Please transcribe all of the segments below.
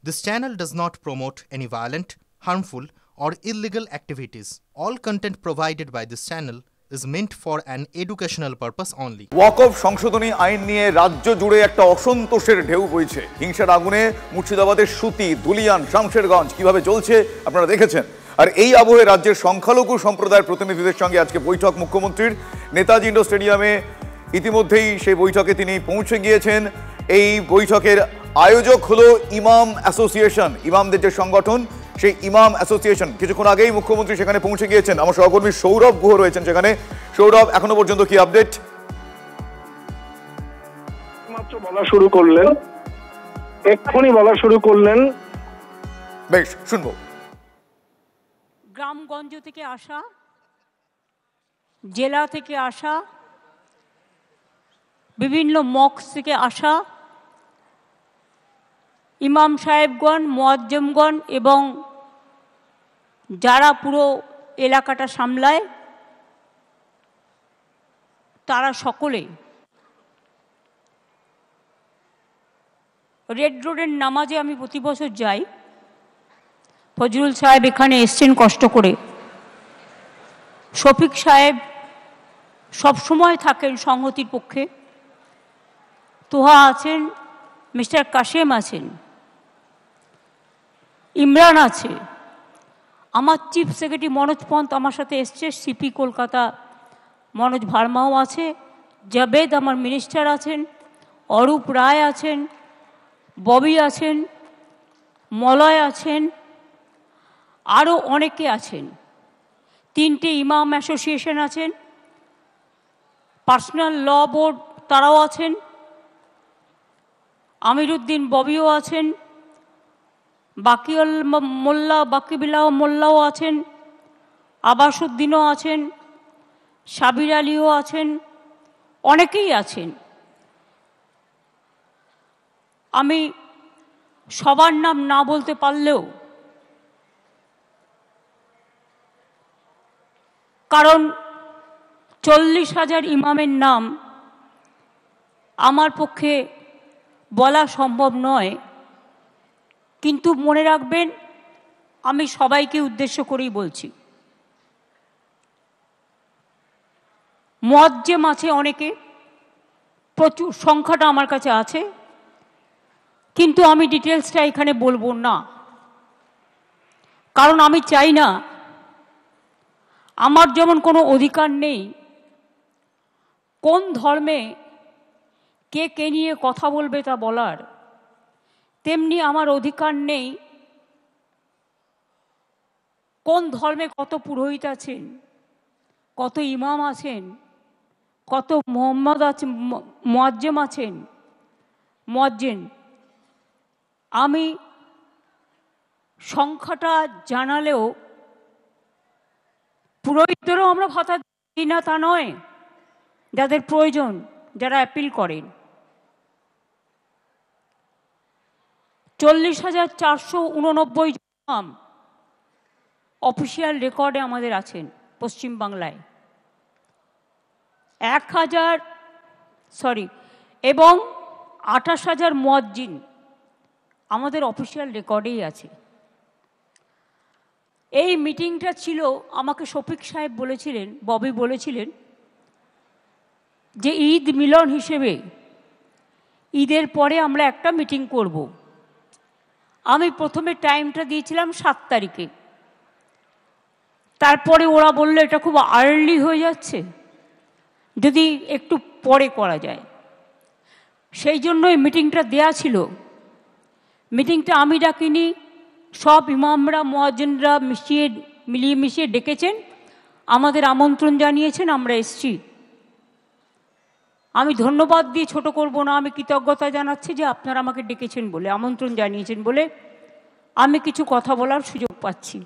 This channel does not promote any violent, harmful, or illegal activities. All content provided by this channel is meant for an educational purpose only. ওয়াকফ সংশোধনী আইন নিয়ে রাজ্য জুড়ে একটা অসন্তোষের ঢেউ বইছে। হিংসার আগুনে মুর্শিদাবাদের সুতি, দুলিয়ান, শামশেরগঞ্জ কিভাবে চলছে আপনারা দেখেছেন। আর এই আবহে রাজ্যের সংখ্যালঘু সম্প্রদায়ের প্রতিনিধিদের সঙ্গে আজকে বৈঠক মুখ্যমন্ত্রীর। নেতাজি ইন্ডোর স্টেডিয়ামে ইতিমধ্যেই সেই বৈঠকে তিনি পৌঁছে গিয়েছেন। এই বৈঠকের আয়োজক হলো ইমাম অ্যাসোসিয়েশন, ইমামদের যে সংগঠন সেই ইমাম অ্যাসোসিয়েশন। কিছুক্ষণ আগেই মুখ্যমন্ত্রী সেখানে পৌঁছে গিয়েছেন। আমার সহকর্মী সৌরভ গুহ রয়েছেন সেখানে। সৌরভ, এখনো পর্যন্ত কি আপডেট? মাত্র বলা শুরু করলেন, এক্ষুনি বলা শুরু করলেন। বেশ, শুনবো। গ্রামগঞ্জ থেকে আসা, জেলা থেকে আসা, বিভিন্ন মক্স থেকে আসা ইমাম সাহেবগণ, মুয়াজ্জেমগণ এবং যারা পুরো এলাকাটা সামলায় তারা সকলে রেড রোডের নামাজে আমি প্রতি বছর যাই। ফজলুল সাহেব এখানে এসছেন কষ্ট করে, শফিক সাহেব সবসময় থাকেন সংহতির পক্ষে, তোহা আছেন, মিস্টার কাশেম আছেন, ইমরান আছে, আমার চিফ সেক্রেটারি মনোজ পন্ত আমার সাথে এসছে, সিপি কলকাতা মনোজ ভার্মাও আছে, জাবেদ আমার মিনিস্টার আছেন, অরূপ রায় আছেন, ববি আছেন, মলয় আছেন, আরও অনেকে আছেন। 3টে ইমাম অ্যাসোসিয়েশন আছেন, পার্সোনাল ল বোর্ড তারাও আছেন, আমিরুদ্দিন ববিও আছেন, বাকিউল মোল্লা, বাকিবিল্লাহ মোল্লাও আছেন, আবাসুদ্দিনও আছেন, সাবির আলীও আছেন, অনেকেই আছেন। আমি সবার নাম না বলতে পারলেও, কারণ 40,000 ইমামের নাম আমার পক্ষে বলা সম্ভব নয়, কিন্তু মনে রাখবেন আমি সবাইকে উদ্দেশ্য করেই বলছি। মুয়াজ্জেম আছে অনেকে, প্রচুর সংখ্যাটা আমার কাছে আছে, কিন্তু আমি ডিটেলসটা এখানে বলবো না, কারণ আমি চাই না, আমার যেমন কোনো অধিকার নেই কোন ধর্মে কে কে নিয়ে কথা বলবে তা বলার, তেমনি আমার অধিকার নেই কোন ধর্মে কত পুরোহিত আছেন, কত ইমাম আছেন, কত মোহাম্মদ আছেন, মুয়াজ্জেম আছেন, মুয়াজ্জিন। আমি সংখ্যাটা জানালেও পুরোহিতদেরও আমরা ভাতা দিই না তা নয়, যাদের প্রয়োজন, যারা অ্যাপিল করেন। 40,489 ইমাম অফিসিয়াল রেকর্ডে আমাদের আছেন পশ্চিমবাংলায়, এবং 28,000 মুয়াজ্জিন আমাদের অফিসিয়াল রেকর্ডেই আছে। এই মিটিংটা ছিল, আমাকে শফিক সাহেব বলেছিলেন, ববি বলেছিলেন যে ঈদ মিলন হিসেবে ঈদের পরে আমরা একটা মিটিং করব। আমি প্রথমে টাইমটা দিয়েছিলাম 7 তারিখে, তারপরে ওরা বলল এটা খুব আর্লি হয়ে যাচ্ছে, যদি একটু পরে করা যায়, সেই জন্যই মিটিংটা দেয়া ছিল। মিটিংটা আমি ডাকিনি, সব ইমামরা মুয়াজ্জিনরা মিলিয়ে মিশিয়ে ডেকেছেন, আমাদের আমন্ত্রণ জানিয়েছেন, আমরা এসছি। আমি ধন্যবাদ দিয়ে ছোট করব না, আমি কৃতজ্ঞতা জানাচ্ছি যে আপনারা আমাকে ডেকেছেন বলে, আমন্ত্রণ জানিয়েছেন বলে আমি কিছু কথা বলার সুযোগ পাচ্ছি।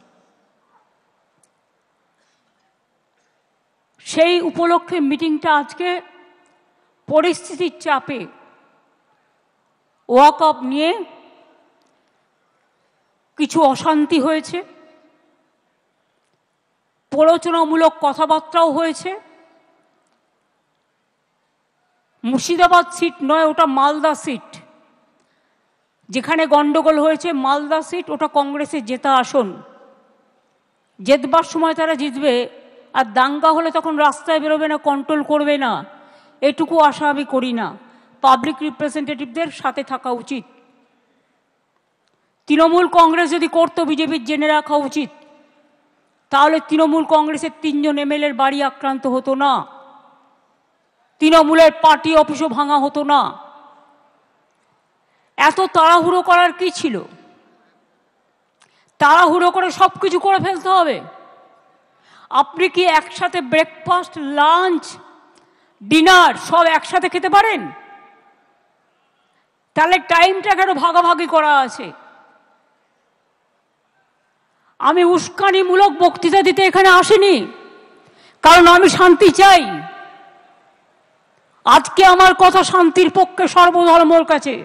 সেই উপলক্ষে মিটিংটা আজকে পরিস্থিতির চাপে ওয়াকফ নিয়ে কিছু অশান্তি হয়েছে, প্ররোচনামূলক কথাবার্তাও হয়েছে। মুর্শিদাবাদ সিট নয়, ওটা মালদা সিট। যেখানে গন্ডগোল হয়েছে মালদা সিট, ওটা কংগ্রেসের জেতা আসন, জেতবার সময় তারা জিতবে, আর দাঙ্গা হলে তখন রাস্তায় বেরোবে না, কন্ট্রোল করবে না, এটুকু আশা আমি করি না। পাবলিক রিপ্রেজেন্টেটিভদের সাথে থাকা উচিত। তৃণমূল কংগ্রেস যদি করতো, বিজেপির জেনে রাখা উচিত, তাহলে তৃণমূল কংগ্রেসের 3 জন এমএলএর বাড়ি আক্রান্ত হতো না, তৃণমূলের পার্টি অফিসও ভাঙা হতো না। এত তাড়াহুড়ো করার কি ছিল? তাড়াহুড়ো করে সব কিছু করে ফেলতে হবে? আপনি কি একসাথে ব্রেকফাস্ট, লাঞ্চ, ডিনার সব একসাথে খেতে পারেন? তাহলে টাইমটা কেন ভাগাভাগি করা আছে? আমি উস্কানিমূলক বক্তৃতা দিতে এখানে আসিনি, কারণ আমি শান্তি চাই। আজকে আমার কথা শান্তির পক্ষে সর্বধর্মর কাছে।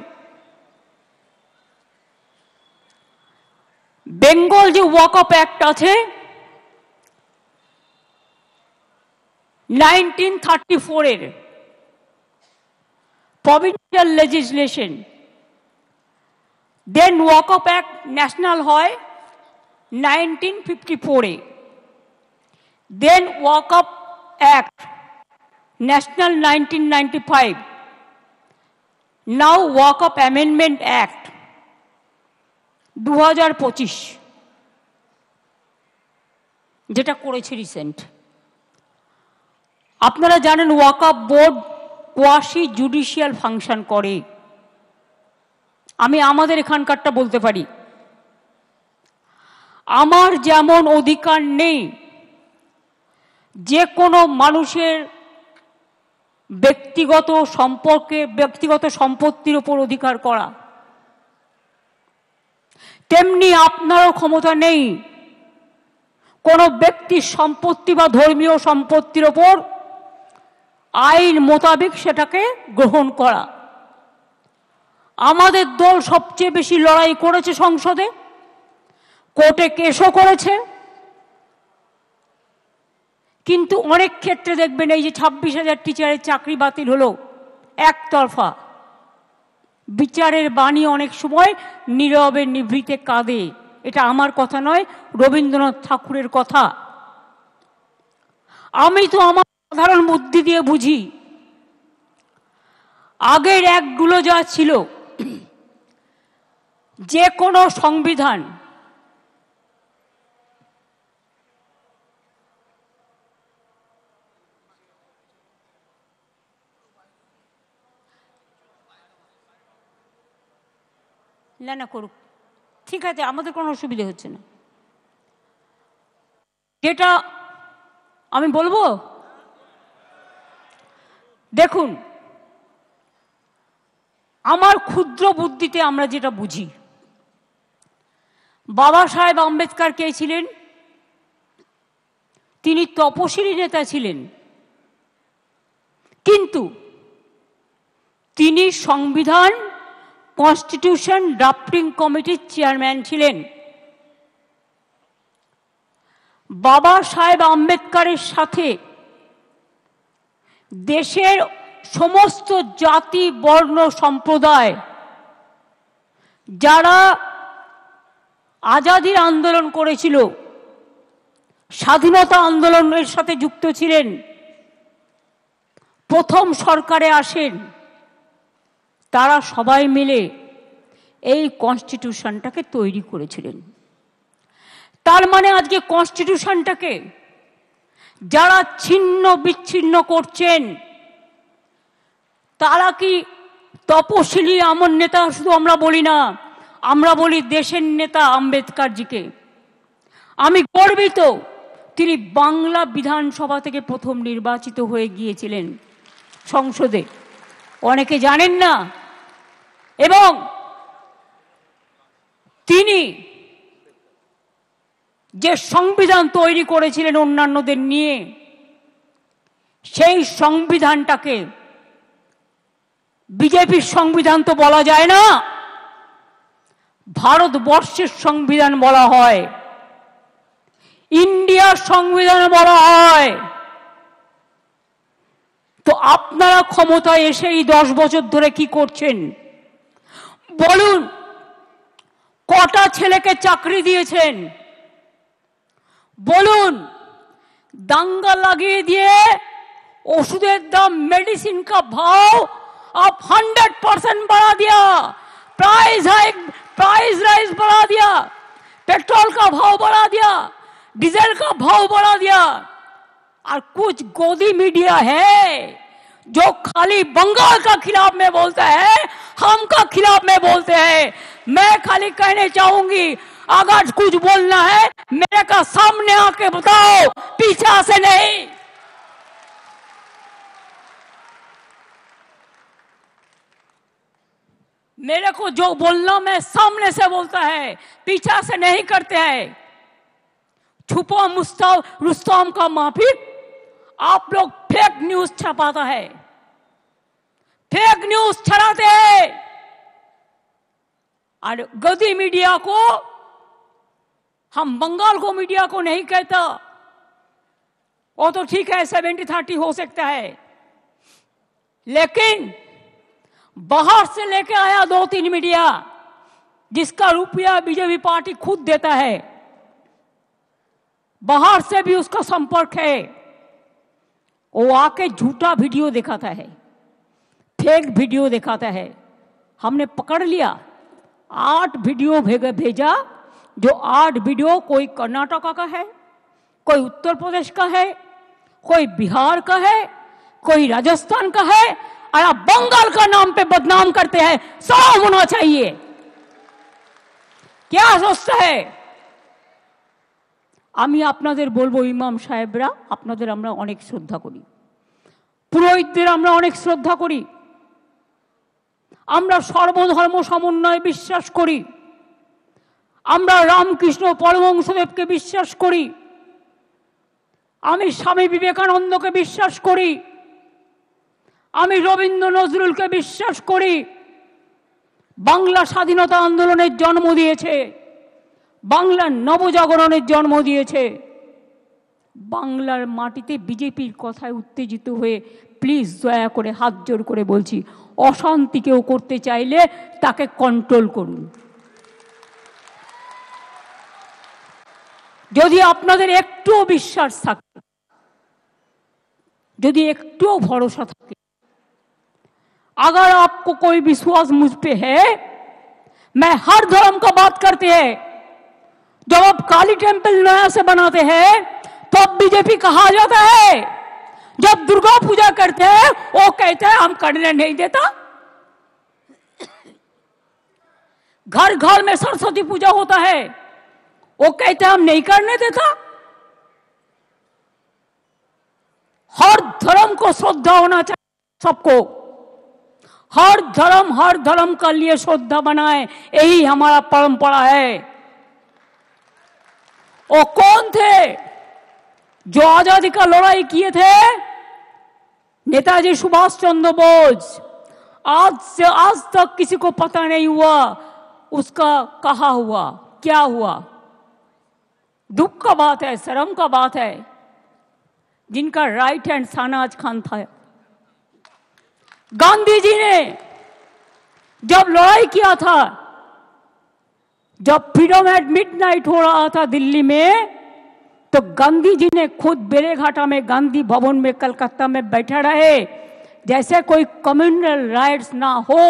বেঙ্গল যে ওয়াকআপ অ্যাক্ট আছে 1934 এর প্রভিন্সিয়াল লেজিসলেশন, দেন ওয়াকআপ অ্যাক্ট ন্যাশনাল হয় 1954 এ, দেন ওয়াকআপ অ্যাক্ট ন্যাশনাল 1995, নাও ওয়াকআপ অ্যামেন্ডমেন্ট অ্যাক্ট 2025, যেটা করেছে রিসেন্ট। আপনারা জানেন ওয়াকআপ বোর্ড কোয়াসি জুডিশিয়াল ফাংশন করে। আমি আমাদের এখানকারটা বলতে পারি, আমার যেমন অধিকার নেই যে কোনো মানুষের ব্যক্তিগত সম্পত্তির উপর অধিকার করা, তেমনি আপনারও ক্ষমতা নেই কোনো ব্যক্তির সম্পত্তি বা ধর্মীয় সম্পত্তির ওপর আইন মোতাবেক সেটাকে গ্রহণ করা। আমাদের দল সবচেয়ে বেশি লড়াই করেছে সংসদে, কোর্টে কেসও করেছে, কিন্তু অনেক ক্ষেত্রে দেখবেন এই যে 26,000 টিচারের চাকরি বাতিল হলো, একতরফা বিচারের বাণী অনেক সময় নীরবে নিভৃতে কাঁদে। এটা আমার কথা নয়, রবীন্দ্রনাথ ঠাকুরের কথা। আমি তো আমার সাধারণ বুদ্ধি দিয়ে বুঝি, আগের অ্যাক্টগুলো যা ছিল, যে কোনো সংবিধান না করুক, ঠিক আছে, আমাদের কোনো অসুবিধা হচ্ছে না। যেটা আমি বলবো, দেখুন, আমার ক্ষুদ্র বুদ্ধিতে আমরা যেটা বুঝি, বাবা সাহেব আম্বেদকর কে ছিলেন? তিনি তপশিলি নেতা ছিলেন, কিন্তু তিনি সংবিধান কনস্টিটিউশন ড্রাফটিং কমিটির চেয়ারম্যান ছিলেন। বাবা সাহেব আম্বেদকরের সাথে দেশের সমস্ত জাতি, বর্ণ, সম্প্রদায় যারা আজাদির আন্দোলন করেছিল, স্বাধীনতা আন্দোলনের সাথে যুক্ত ছিলেন, প্রথম সরকারে আসেন, তারা সবাই মিলে এই কনস্টিটিউশনটাকে তৈরি করেছিলেন। তার মানে আজকে কনস্টিটিউশনটাকে যারা ছিন্ন বিচ্ছিন্ন করছেন, তারা কি তপশিলি আমার নেতা? শুধু আমরা বলি না, আমরা বলি দেশের নেতা আম্বেদকরজিকে। আমি গর্বিত, তিনি বাংলা বিধানসভা থেকে প্রথম নির্বাচিত হয়ে গিয়েছিলেন সংসদে, অনেকে জানেন না। এবং তিনি যে সংবিধান তৈরি করেছিলেন অন্যান্যদের নিয়ে, সেই সংবিধানটাকে বিজেপির সংবিধান তো বলা যায় না, ভারতবর্ষের সংবিধান বলা হয়, ইন্ডিয়ার সংবিধান বলা হয়। তো আপনারা ক্ষমতায় এসে এই 10 বছর ধরে কি করছেন বলুন? কটা ছেলেকে চাকরি দিয়েছেন বলুন। দাঙ্গা লাগিয়ে দিয়ে ओषुधेर दाम, मेडिसिन का भाव आप 100% बढ़ा दिया, प्राइस राइज बढ़ा दिया, पेट्रोल का भाव बढ़ा दिया, डीजल का भाव बढ़ा दिया। और कुछ गोदी मीडिया है जो खाली बंगाल का खिलाफ में बोलता है, हम का खिलाफ में बोलते हैं। मैं खाली कहने चाहूंगी, अगर कुछ बोलना है मेरे का सामने आके बताओ, पीछे से नहीं। मेरे को जो बोलना मैं सामने से बोलता है, पीछा से नहीं करते हैं। छुपा रुस्तम का माफिक आप लोग फेक न्यूज छपाता है, फेक न्यूज छड़ाते हैं। और गदी मीडिया को, हम बंगाल को मीडिया को नहीं कहता, वो तो ठीक है 70-30 हो सकता है, लेकिन बाहर से लेके आया 2-3 मीडिया जिसका रुपया बीजेपी पार्टी खुद देता है, बाहर से भी उसका संपर्क है, वो आके झूठा वीडियो दिखाता है, फेक वीडियो दिखाता है। हमने पकड़ लिया, 8 वीडियो भेजा, जो 8 वीडियो कोई कर्नाटका का है, कोई उत्तर प्रदेश का है, कोई बिहार का है, कोई राजस्थान का है, और आप बंगाल का नाम पे बदनाम करते हैं। शर्म होना चाहिए। क्या सोचता है? আমি আপনাদের বলবো, ইমাম সাহেবরা, আপনাদের আমরা অনেক শ্রদ্ধা করি, পুরোহিতদের আমরা অনেক শ্রদ্ধা করি, আমরা সর্বধর্ম সমন্বয়ে বিশ্বাস করি, আমরা রামকৃষ্ণ পরমহংসদেবকে বিশ্বাস করি, আমি স্বামী বিবেকানন্দকে বিশ্বাস করি, আমি রবীন্দ্র নজরুলকে বিশ্বাস করি। বাংলা স্বাধীনতা আন্দোলনের জন্ম দিয়েছে, বাংলার নবজাগরণের জন্ম দিয়েছে। বাংলার মাটিতে বিজেপির কথায় উত্তেজিত হয়ে প্লিজ দয়া করে হাত জোড় করে বলছি, অশান্তি কেউ করতে চাইলে তাকে কন্ট্রোল করুন। যদি আপনাদের একটুও বিশ্বাস থাকে, যদি একটুও ভরসা থাকে, अगर आपको कोई विश्वास मुझ पे है, मैं हर धर्म का बात करते हैं। जब आप काली टेंपल नया से बनाते हैं तो अब बीजेपी कहा जाता है, जब दुर्गा पूजा करते हैं वो कहते हैं हम करने नहीं देता। घर घर में सरस्वती पूजा होता है, वो कहते हैं हम नहीं करने देता। हर धर्म को श्रद्धा होना चाहिए सबको, हर धर्म का लिए श्रद्धा बनाए, यही हमारा परंपरा है। वो कौन थे जो आजादी का लड़ाई किए थे? नेताजी सुभाष चंद्र बोस। आज तक किसी को पता नहीं हुआ उसका कहा हुआ, क्या हुआ। दुख का बात है, शर्म का बात है, जिनका राइट हैंड सानाज खान था। गांधी जी ने जब लड़ाई किया था, जब फ्रीडम एट मिडनाइट हो रहा था दिल्ली में, तो गांधी जी ने खुद बेलेघाटा में गांधी भवन में कलकत्ता में बैठे रहे, जैसे कोई कम्युनल राइट्स ना हो,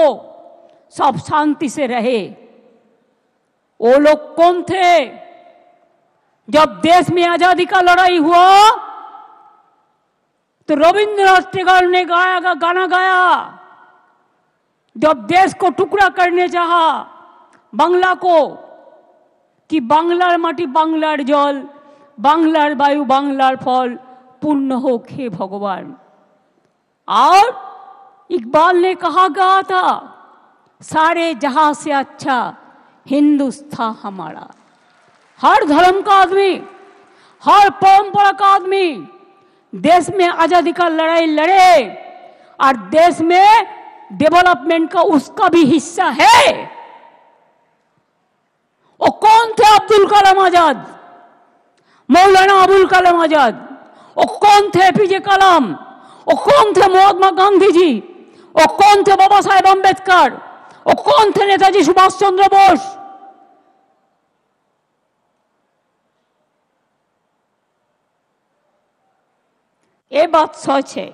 सब शांति से रहे। वो लोग कौन थे? जब देश में आजादी का लड़ाई हुआ तो रविंद्रनाथ टैगोर ने गाना गाया, जब देश को टुकड़ा करने चाहा बांग्ला को, कि बांग्लार माटी बांग्लार जल, बांग्लार वायु बांग्लार फल, पूर्ण हो खे भगवान। और इकबाल ने कहा गया था, सारे जहां से अच्छा हिंदुस्तान हमारा। हर धर्म का आदमी, हर परंपरा का आदमी देश में आजादी का लड़ाई लड़े और देश में डेवलपमेंट का उसका भी हिस्सा है। वो कौन थे? अब्दुल कलाम आजाद, मौलाना अबुल कलाम आजाद। वो कौन थे? एपीजे कलाम। वो कौन थे? महात्मा गांधी जी। वो कौन थे? बाबा साहेब अम्बेडकर। वो कौन थे? नेताजी सुभाष चंद्र बोस। ये बात सच है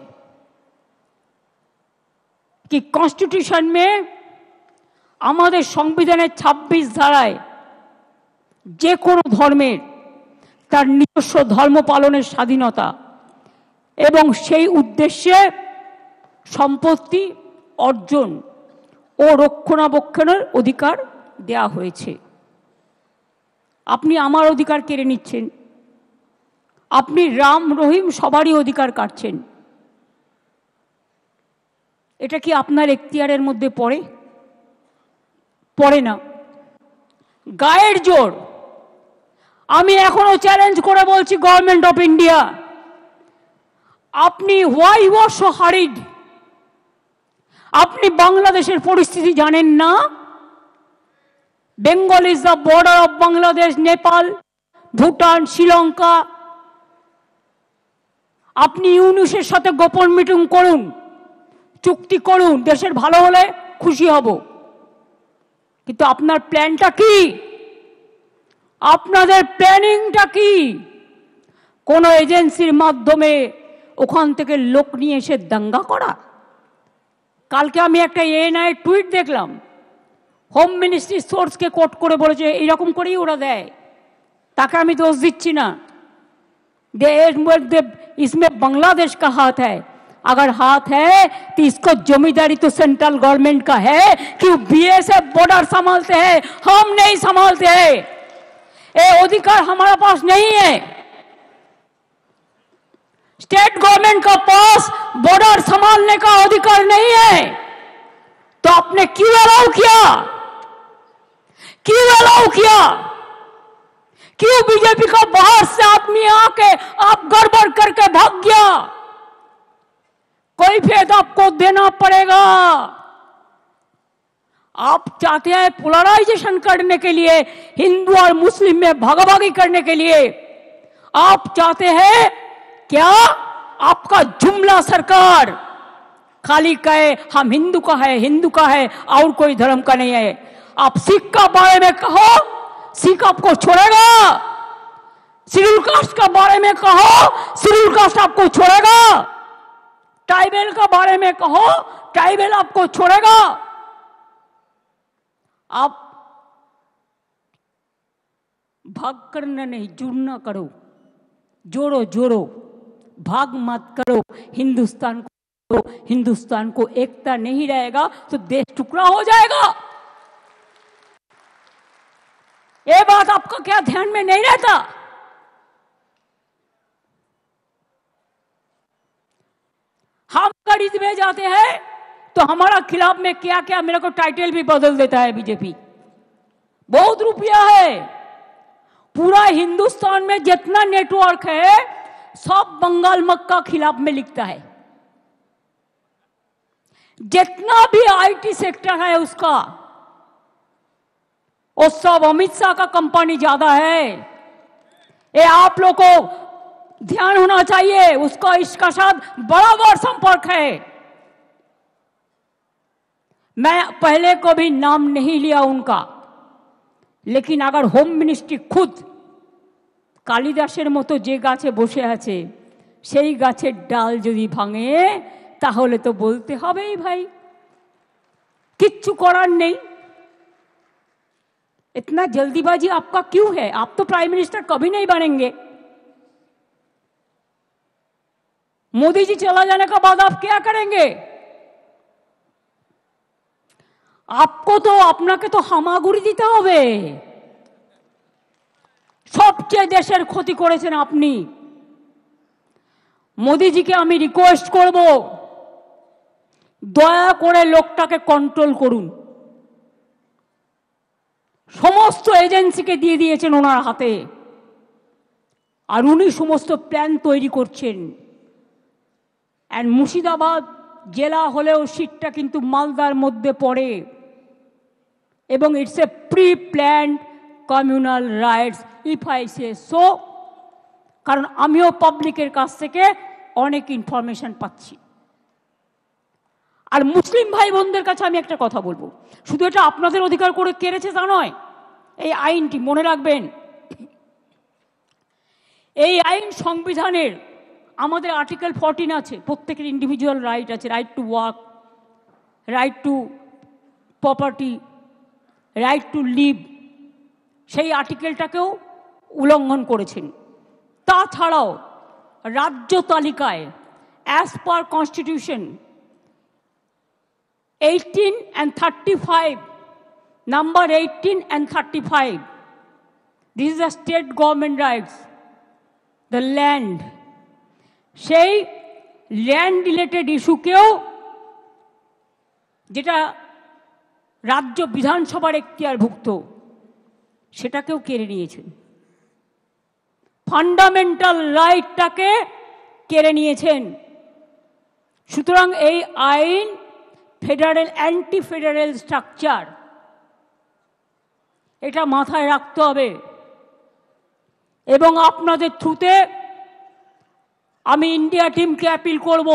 कि कॉन्स्टिट्यूशन में আমাদের সংবিধানের 26 ধারায় যে কোনো ধর্মের তার নিজস্ব ধর্ম পালনের স্বাধীনতা এবং সেই উদ্দেশ্যে সম্পত্তি অর্জন ও রক্ষণাবেক্ষণের অধিকার দেয়া হয়েছে। আপনি আমার অধিকার কেড়ে নিচ্ছেন, আপনি রাম রহিম সবারই অধিকার কাটছেন। এটা কি আপনার এখতিয়ারের মধ্যে পড়ে? পড়ে না। গায়ের জোর আমি এখনো চ্যালেঞ্জ করে বলছি গভর্নমেন্ট অফ ইন্ডিয়া, আপনি why you are so hurried? আপনি বাংলাদেশের পরিস্থিতি জানেন না? Bengal is the border of Bangladesh, Nepal, Bhutan, Sri Lanka. আপনি ইউনুসের সাথে গোপন মিটিং করুন, চুক্তি করুন, দেশের ভালো হলে খুশি হব, কিন্তু আপনার প্ল্যানটা কি? আপনাদের প্ল্যানিংটা কি? কোন এজেন্সির মাধ্যমে ওখান থেকে লোক নিয়ে এসে দাঙ্গা করা? কালকে আমি একটা এএনআই টুইট দেখলাম, হোম মিনিস্ট্রি সোর্সকে কোট করে বলেছে এইরকম করেই ওরা দেয়। তাকে আমি দোষ দিচ্ছি না, इसमें बांग्लादेश का हाथ है। अगर हाथ है तो इसको जमींदारी तो सेंट्रल गवर्नमेंट का है कि बीएसएफ बॉर्डर संभालते हैं, हम नहीं संभालते हैं। ये अधिकार हमारा पास नहीं है। स्टेट गवर्नमेंट का पास बॉर्डर संभालने का अधिकार नहीं है। तो आपने क्यों अलाउ किया? क्यों अलाउ किया? क्यों बीजेपी का बाहर से आदमी आके आप गड़बड़ करके भाग गया? कोई फेद आपको देना पड़ेगा। आप चाहते हैं पोलराइजेशन करने के लिए, हिंदू और मुस्लिम में भागाभागी करने के लिए। आप चाहते हैं क्या आपका जुमला सरकार खाली कहे हम हिंदू का है, हिंदू का है और कोई धर्म का नहीं है। आप सिख का बारे में कहो, सिख आपको छोड़ेगा। शेड्यूल कास्ट का बारे में कहो, शेड्यूल कास्ट आपको छोड़ेगा। ट्राइबल का बारे में कहो, ट्राइबल आपको छोड़ेगा। आप भाग करना नहीं, जुड़ना करो, जोड़ो जोड़ो, भाग मत करो। हिंदुस्तान को एकता नहीं रहेगा तो देश टुकड़ा हो जाएगा। ये बात आपका क्या ध्यान में नहीं रहता? हम खरीद में जाते हैं तो हमारा खिलाफ में क्या क्या मेरे को टाइटल भी बदल देता है बीजेपी। बहुत रुपया है। पूरा हिंदुस्तान में जितना नेटवर्क है सब बंगाल मक्का खिलाफ में लिखता है। जितना भी आईटी सेक्टर है उसका, वो सब अमित शाह का कंपनी ज्यादा है। ये आप लोग को ध्यान होना चाहिए। उसका इसका साथ बराबर संपर्क है। मैं पहले कभी नाम नहीं लिया उनका, लेकिन अगर होम मिनिस्ट्री खुद कालिदासेर मतो जे गाছে বসে আছে সেই গাছের ডাল যদি ভাঙে তাহলে তো বলতে হবেই ভাই, কিচ্ছু করার নেই। इतना जल्दीबाजी आपका क्यों है? आप तो प्राइम मिनिस्टर कभी नहीं बनेंगे। मोदी जी चला जाने के बाद आप क्या करेंगे? आपको तो আপনাকে তো হামাগুড়ি দিতে হবে। সবচেয়ে দেশের ক্ষতি করেছেন আপনি। মোদিজিকে আমি রিকোয়েস্ট করব, দয়া করে লোকটাকে কন্ট্রোল করুন। সমস্ত এজেন্সিকে দিয়ে দিয়েছেন ওনার হাতে, আর উনি সমস্ত প্ল্যান তৈরি করছেন। এন্ড মুর্শিদাবাদ জেলা হলেও সিটটা কিন্তু মালদার মধ্যে পড়ে, এবং it's a pre planned communal rights if I say so. কারণ আমিও পাবলিকের কাছ থেকে অনেক ইনফরমেশন পাচ্ছি। আর মুসলিম ভাই বোনদের কাছে আমি একটা কথা বলবো, শুধু এটা আপনাদের অধিকার করে কেড়েছে তা নয়। এই আইনটি মনে রাখবেন, এই আইন সংবিধানের আমাদের আর্টিকেল 14 আছে, প্রত্যেকের ইন্ডিভিজুয়াল রাইট আছে, right to work, right to property, right to live, সেই আর্টিকেলটাকেও উল্লঙ্ঘন করেছেন। তাছাড়াও রাজ্য তালিকায় as per constitution 18 and 35, number 18 and 35, this is the state government rights, the land, সেই ল্যান্ড রিলেটেড ইস্যুকেও, যেটা রাজ্য বিধানসভার এখতিয়ারভুক্ত, সেটাকেও কেড়ে নিয়েছেন। ফান্ডামেন্টাল রাইটটাকে কেড়ে নিয়েছেন। সুতরাং এই আইন ফেডারেল, অ্যান্টি ফেডারেল স্ট্রাকচার, এটা মাথায় রাখতে হবে। এবং আপনাদের থ্রুতে আমি ইন্ডিয়া টিমকে অ্যাপিল করব,